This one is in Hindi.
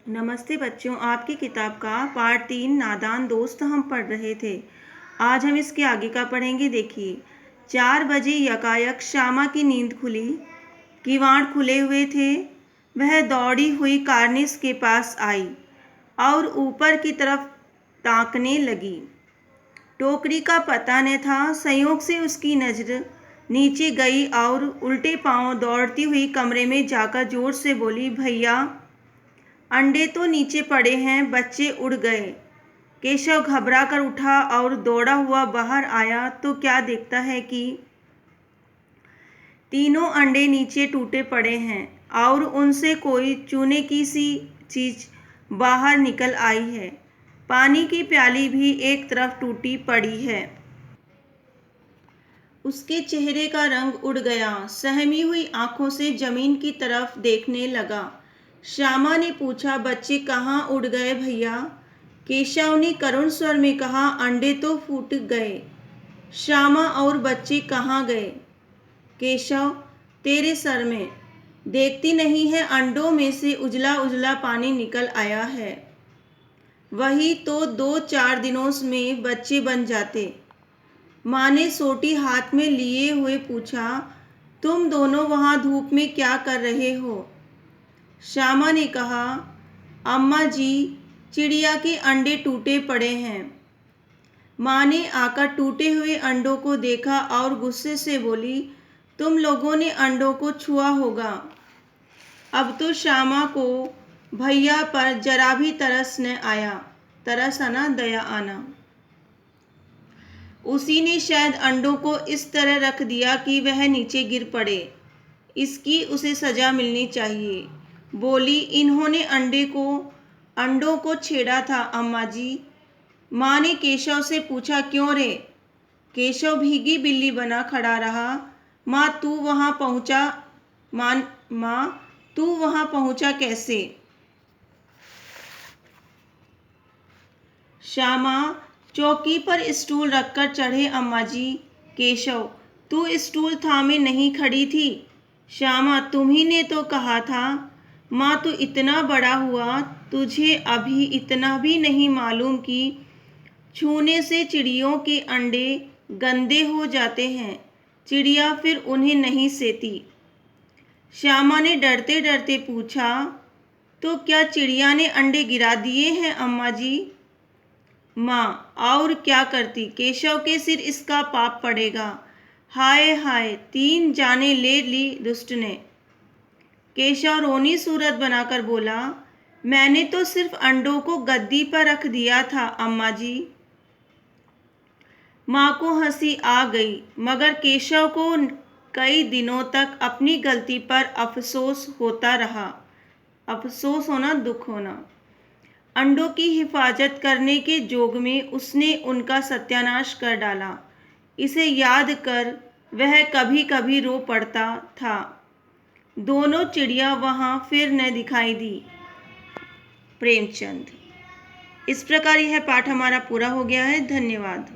नमस्ते बच्चों, आपकी किताब का पार्ट 3 नादान दोस्त हम पढ़ रहे थे। आज हम इसके आगे का पढ़ेंगे। देखिए, 4 बजे यकायक श्यामा की नींद खुली। किवाड़ खुले हुए थे। वह दौड़ी हुई कार्निस के पास आई और ऊपर की तरफ ताकने लगी। टोकरी का पता न था। संयोग से उसकी नज़र नीचे गई और उल्टे पांव दौड़ती हुई कमरे में जाकर जोर से बोली, भैया, अंडे तो नीचे पड़े हैं। बच्चे उड़ गए। केशव घबरा कर उठा और दौड़ा हुआ बाहर आया तो क्या देखता है कि तीनों अंडे नीचे टूटे पड़े हैं और उनसे कोई चूने की सी चीज बाहर निकल आई है। पानी की प्याली भी एक तरफ टूटी पड़ी है। उसके चेहरे का रंग उड़ गया। सहमी हुई आंखों से जमीन की तरफ देखने लगा। श्यामा ने पूछा, बच्चे कहाँ उड़ गए भैया? केशव ने करुण स्वर में कहा, अंडे तो फूट गए। श्यामा, और बच्चे कहाँ गए? केशव, तेरे सर में। देखती नहीं है, अंडों में से उजला उजला पानी निकल आया है। वही तो 2-4 दिनों में बच्चे बन जाते। माँ ने सोटी हाथ में लिए हुए पूछा, तुम दोनों वहाँ धूप में क्या कर रहे हो? श्यामा ने कहा, अम्मा जी, चिड़िया के अंडे टूटे पड़े हैं। माँ ने आकर टूटे हुए अंडों को देखा और गुस्से से बोली, तुम लोगों ने अंडों को छुआ होगा। अब तो श्यामा को भैया पर जरा भी तरस न आया। तरस आना, दया आना। उसी ने शायद अंडों को इस तरह रख दिया कि वह नीचे गिर पड़े। इसकी उसे सजा मिलनी चाहिए। बोली, इन्होंने अंडों को छेड़ा था अम्मा जी। माँ ने केशव से पूछा, क्यों रे? केशव भीगी बिल्ली बना खड़ा रहा। माँ, तू वहाँ पहुँचा कैसे? श्यामा, चौकी पर स्टूल रखकर चढ़े अम्मा जी। केशव, तू स्टूल थामे नहीं खड़ी थी? श्यामा, तुम्ही ने तो कहा था। माँ, तू इतना बड़ा हुआ, तुझे अभी इतना भी नहीं मालूम कि छूने से चिड़ियों के अंडे गंदे हो जाते हैं। चिड़िया फिर उन्हें नहीं सेती। श्यामा ने डरते डरते पूछा, तो क्या चिड़िया ने अंडे गिरा दिए हैं अम्मा जी? माँ, और क्या करती? केशव के सिर इसका पाप पड़ेगा। हाय हाय, 3 जाने ले ली दुष्ट ने। केशव रोनी सूरत बनाकर बोला, मैंने तो सिर्फ अंडों को गद्दी पर रख दिया था अम्मा जी। माँ को हंसी आ गई, मगर केशव को कई दिनों तक अपनी गलती पर अफसोस होता रहा। अफसोस होना, दुख होना। अंडों की हिफाजत करने के जोग में उसने उनका सत्यानाश कर डाला। इसे याद कर वह कभी कभी रो पड़ता था। दोनों चिड़िया वहाँ फिर न दिखाई दी। प्रेमचंद। इस प्रकार यह पाठ हमारा पूरा हो गया है। धन्यवाद।